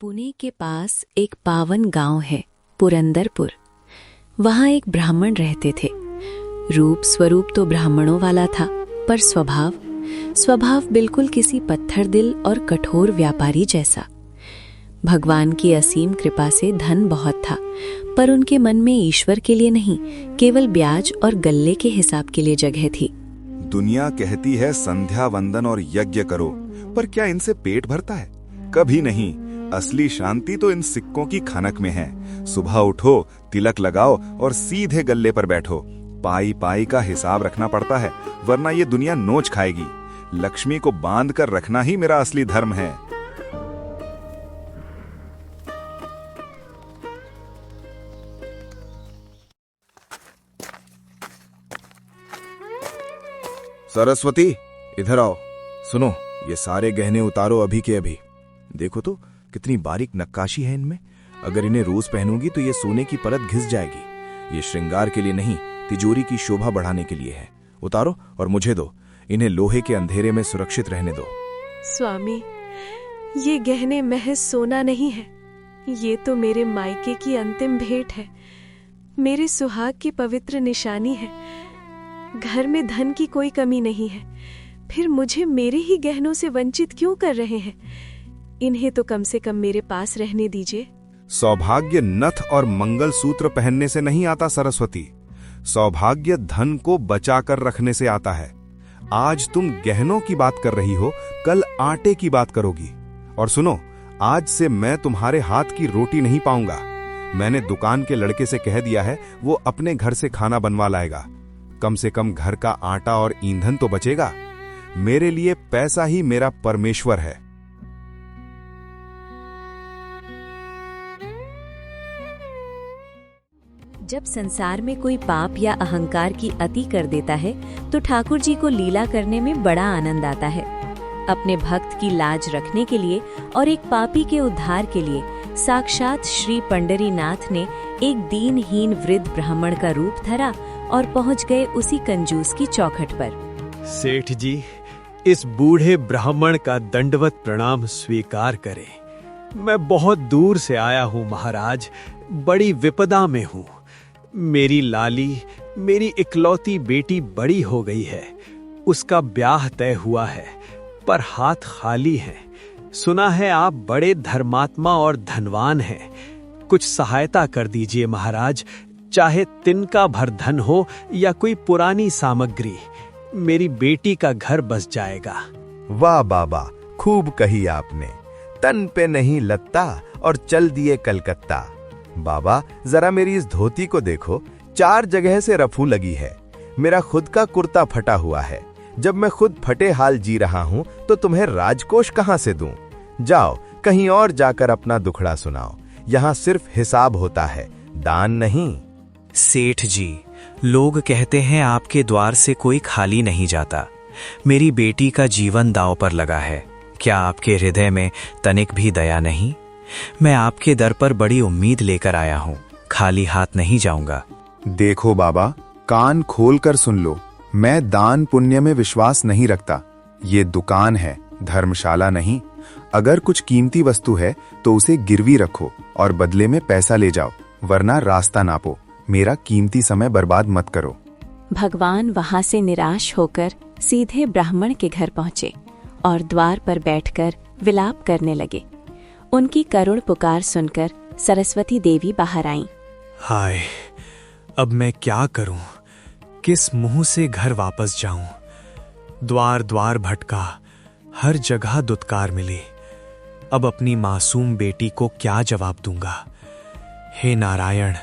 पुणे के पास एक पावन गांव है पुरंदरपुर। वहां एक ब्राह्मण रहते थे। रूप स्वरूप तो ब्राह्मणों वाला था, पर स्वभाव बिल्कुल किसी पत्थर दिल और कठोर व्यापारी जैसा। भगवान की असीम कृपा से धन बहुत था, पर उनके मन में ईश्वर के लिए नहीं, केवल ब्याज और गल्ले के हिसाब के लिए जगह थी। दुनिया कहती है संध्या वंदन और यज्ञ करो, पर क्या इनसे पेट भरता है? कभी नहीं। असली शांति तो इन सिक्कों की खनक में है। सुबह उठो, तिलक लगाओ और सीधे गल्ले पर बैठो। पाई पाई का हिसाब रखना पड़ता है, वरना ये दुनिया नोच खाएगी। लक्ष्मी को बांध कर रखना ही मेरा असली धर्म है। सरस्वती, इधर आओ। सुनो, ये सारे गहने उतारो अभी के अभी। देखो तो कितनी बारीक नक्काशी है इनमें। अगर इन्हें रोज पहनूंगी तो ये सोने की परत घिस जाएगी। ये श्रृंगार के लिए नहीं, तिजोरी की शोभा बढ़ाने के लिए है। उतारो और मुझे दो। इन्हें लोहे के अंधेरे में सुरक्षित रहने दो। स्वामी, ये गहने महज सोना नहीं है, ये तो मेरे मायके की अंतिम भेंट है, मेरे सुहाग की पवित्र निशानी है। घर में धन की कोई कमी नहीं है, फिर मुझे मेरे ही गहनों से वंचित क्यों कर रहे हैं? इन्हें तो कम से कम मेरे पास रहने दीजिए। सौभाग्य नथ और मंगल सूत्र पहनने से नहीं आता सरस्वती। सौभाग्य धन को बचा कर रखने से आता है। आज तुम गहनों की बात कर रही हो, कल आटे की बात करोगी। और सुनो, आज से मैं तुम्हारे हाथ की रोटी नहीं पाऊंगा। मैंने दुकान के लड़के से कह दिया है, वो अपने घर से खाना बनवा लाएगा। कम से कम घर का आटा और ईंधन तो बचेगा। मेरे लिए पैसा ही मेरा परमेश्वर है। जब संसार में कोई पाप या अहंकार की अति कर देता है, तो ठाकुर जी को लीला करने में बड़ा आनंद आता है। अपने भक्त की लाज रखने के लिए और एक पापी के उद्धार के लिए साक्षात श्री पंडरीनाथ ने एक दीनहीन वृद्ध ब्राह्मण का रूप धरा और पहुंच गए उसी कंजूस की चौखट पर। सेठ जी, इस बूढ़े ब्राह्मण का दंडवत प्रणाम स्वीकार करें। मैं बहुत दूर से आया हूँ महाराज, बड़ी विपदा में हूँ। मेरी लाली, मेरी इकलौती बेटी बड़ी हो गई है। उसका ब्याह तय हुआ है, पर हाथ खाली है। सुना है आप बड़े धर्मात्मा और धनवान हैं। कुछ सहायता कर दीजिए महाराज, चाहे तिनका भर धन हो या कोई पुरानी सामग्री। मेरी बेटी का घर बस जाएगा। वाह बाबा, खूब कही आपने। तन पे नहीं लत्ता और चल दिए कलकत्ता। बाबा, जरा मेरी इस धोती को देखो, 4 जगह से रफू लगी है। मेरा खुद का कुर्ता फटा हुआ है। जब मैं खुद फटे हाल जी रहा हूं, तो तुम्हें राजकोष कहां से दूं? जाओ, कहीं और जाकर अपना दुखड़ा सुनाओ। यहां सिर्फ हिसाब होता है, दान नहीं। सेठ जी, लोग कहते हैं आपके द्वार से कोई खाली नहीं जाता। मेरी बेटी का जीवन दांव पर लगा है। क्या आपके हृदय में तनिक भी दया नहीं? मैं आपके दर पर बड़ी उम्मीद लेकर आया हूँ, खाली हाथ नहीं जाऊंगा। देखो बाबा, कान खोल कर सुन लो। मैं दान पुण्य में विश्वास नहीं रखता। ये दुकान है, धर्मशाला नहीं। अगर कुछ कीमती वस्तु है तो उसे गिरवी रखो और बदले में पैसा ले जाओ, वरना रास्ता नापो। मेरा कीमती समय बर्बाद मत करो। भगवान वहां से निराश होकर सीधे ब्राह्मण के घर पहुंचे और द्वार पर बैठकर विलाप करने लगे। उनकी करुण पुकार सुनकर सरस्वती देवी बाहर आईं। हाय, अब मैं क्या करूं? किस मुंह से घर वापस जाऊं? द्वार द्वार भटका, हर जगह दुत्कार मिली। अब अपनी मासूम बेटी को क्या जवाब दूंगा? हे नारायण,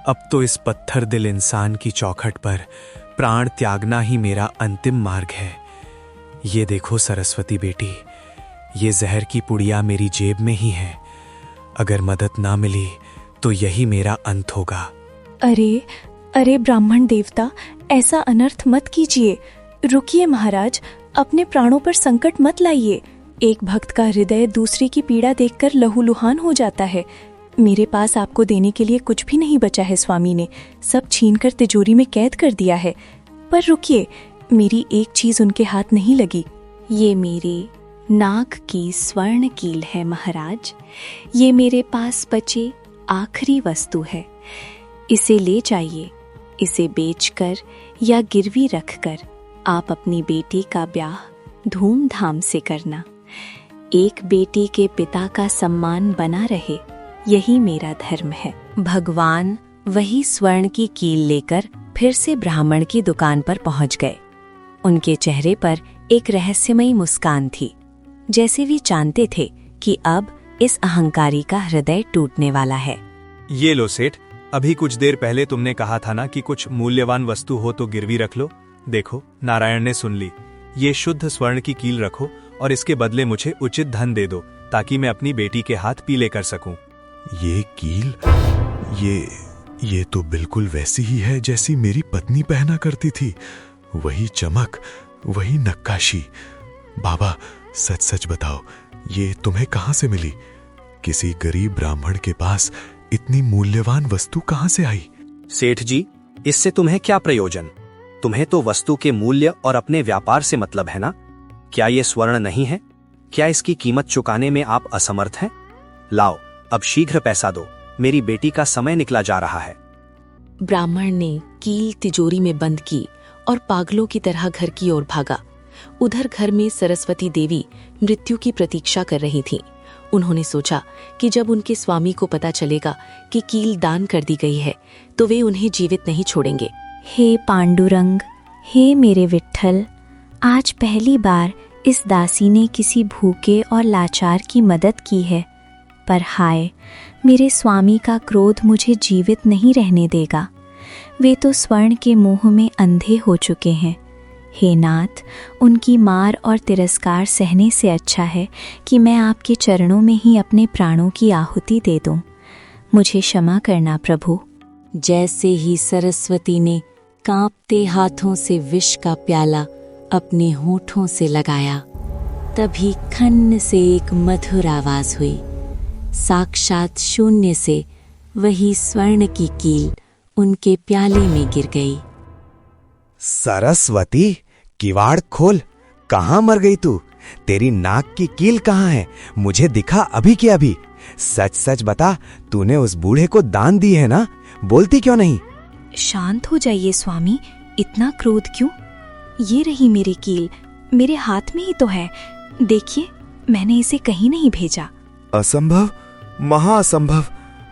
अब तो इस पत्थर दिल इंसान की चौखट पर प्राण त्यागना ही मेरा अंतिम मार्ग है। ये देखो सरस्वती बेटी, ये जहर की पुड़िया मेरी जेब में ही है। अगर मदद ना मिली तो यही मेरा अंत होगा। अरे ब्राह्मण देवता, ऐसा अनर्थ मत कीजिए। रुकिए महाराज, अपने प्राणों पर संकट मत लाइए। एक भक्त का हृदय दूसरे की पीड़ा देखकर लहूलुहान हो जाता है। मेरे पास आपको देने के लिए कुछ भी नहीं बचा है। स्वामी ने सब छीनकर तिजोरी में कैद कर दिया है। पर रुकिए, मेरी एक चीज उनके हाथ नहीं लगी। ये नाक की स्वर्ण कील है महाराज। ये मेरे पास बचे आखिरी वस्तु है। इसे ले जाइए। इसे बेचकर या गिरवी रखकर आप अपनी बेटी का ब्याह धूमधाम से करना। एक बेटी के पिता का सम्मान बना रहे, यही मेरा धर्म है। भगवान वही स्वर्ण की कील लेकर फिर से ब्राह्मण की दुकान पर पहुंच गए। उनके चेहरे पर एक रहस्यमयी मुस्कान थी, जैसे वे जानते थे कि अब इस अहंकारी का हृदय टूटने वाला है। ये लो सेठ, अभी कुछ देर पहले तुमने कहा था ना कि कुछ मूल्यवान वस्तु हो तो गिरवी रख लो। देखो, नारायण ने सुन ली। ये शुद्ध स्वर्ण की कील रखो और इसके बदले मुझे उचित धन दे दो, ताकि मैं अपनी बेटी के हाथ पीले कर सकूं। ये कील, ये तो बिल्कुल वैसी ही है जैसी मेरी पत्नी पहना करती थी। वही चमक, वही नक्काशी। बाबा, सच सच बताओ, ये तुम्हें कहां से मिली? किसी गरीब ब्राह्मण के पास इतनी मूल्यवान वस्तु कहां से आई? सेठ जी, इससे तुम्हें क्या प्रयोजन? तुम्हें तो वस्तु के मूल्य और अपने व्यापार से मतलब है ना? क्या ये स्वर्ण नहीं है? क्या इसकी कीमत चुकाने में आप असमर्थ हैं? लाओ, अब शीघ्र पैसा दो, मेरी बेटी का समय निकला जा रहा है। ब्राह्मण ने कील तिजोरी में बंद की और पागलों की तरह घर की ओर भागा। उधर घर में सरस्वती देवी मृत्यु की प्रतीक्षा कर रही थीं। उन्होंने सोचा कि जब उनके स्वामी को पता चलेगा कि कील दान कर दी गई है तो वे उन्हें जीवित नहीं छोड़ेंगे। हे पांडुरंग, हे मेरे विट्ठल, आज पहली बार इस दासी ने किसी भूखे और लाचार की मदद की है। पर हाय, मेरे स्वामी का क्रोध मुझे जीवित नहीं रहने देगा। वे तो स्वर्ण के मोह में अंधे हो चुके हैं। हे नाथ, उनकी मार और तिरस्कार सहने से अच्छा है कि मैं आपके चरणों में ही अपने प्राणों की आहुति दे दूं। मुझे क्षमा करना प्रभु। जैसे ही सरस्वती ने कांपते हाथों से विष का प्याला अपने होठों से लगाया, तभी खन्न से एक मधुर आवाज हुई। साक्षात शून्य से वही स्वर्ण की कील उनके प्याले में गिर गई। सरस्वती, किवाड़ खोल। कहाँ मर गई तू? तेरी नाक की कील कहाँ है? मुझे दिखा अभी के अभी। सच सच बता, तूने उस बूढ़े को दान दी है ना? बोलती क्यों नहीं? शांत हो जाइए स्वामी, इतना क्रोध क्यों? ये रही मेरी कील, मेरे हाथ में ही तो है। देखिए, मैंने इसे कहीं नहीं भेजा। असंभव, महाअसंभव।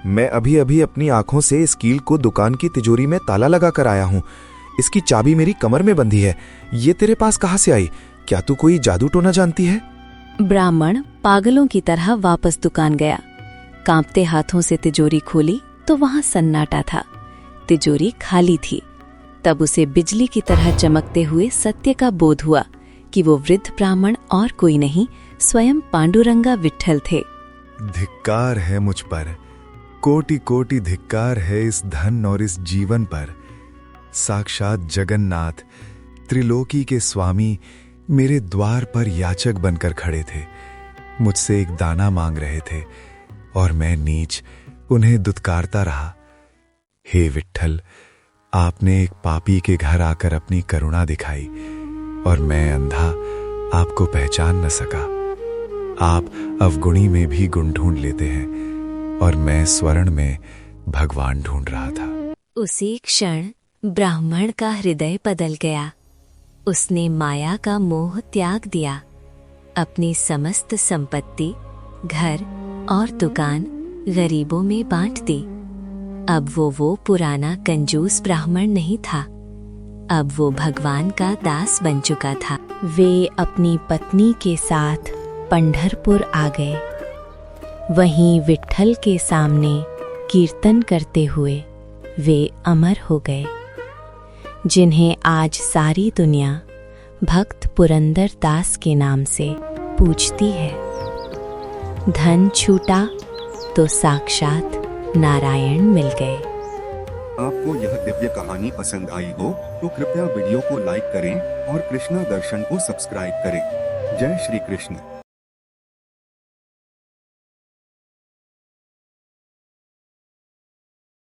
मैं अभी अभी अपनी आंखों से इस कील को दुकान की तिजोरी में ताला लगा कर आया हूँ। इसकी चाबी मेरी कमर में बंधी है। ये तेरे पास कहाँ से आई? क्या तू कोई जादू टोना जानती है? ब्राह्मण पागलों की तरह वापस दुकान गया। कांपते हाथों से तिजोरी खोली तो वहां सन्नाटा था। तिजोरी खाली थी। तब उसे बिजली की तरह चमकते हुए सत्य का बोध हुआ कि वो वृद्ध ब्राह्मण और कोई नहीं, स्वयं पांडुरंगा विट्ठल थे। धिक्कार है मुझ पर, कोटि कोटि धिक्कार है इस धन और इस जीवन पर। साक्षात जगन्नाथ, त्रिलोकी के स्वामी मेरे द्वार पर याचक बनकर खड़े थे। मुझसे एक दाना मांग रहे थे और मैं नीच उन्हें दुत्कारता रहा। हे विट्ठल, आपने एक पापी के घर आकर अपनी करुणा दिखाई और मैं अंधा आपको पहचान न सका। आप अवगुणी में भी गुण ढूंढ लेते हैं और मैं स्वर्ण में भगवान ढूंढ रहा था। उसी क्षण ब्राह्मण का हृदय बदल गया। उसने माया का मोह त्याग दिया। अपनी समस्त संपत्ति, घर और दुकान गरीबों में बांट दी। अब वो पुराना कंजूस ब्राह्मण नहीं था। अब वो भगवान का दास बन चुका था। वे अपनी पत्नी के साथ पंढरपुर आ गए। वहीं विट्ठल के सामने कीर्तन करते हुए वे अमर हो गए, जिन्हें आज सारी दुनिया भक्त पुरंदर दास के नाम से पूजती है। धन छूटा तो साक्षात नारायण मिल गए। आपको यह दिव्य कहानी पसंद आई हो तो कृपया वीडियो को लाइक करें और कृष्णा दर्शन को सब्सक्राइब करें। जय श्री कृष्ण।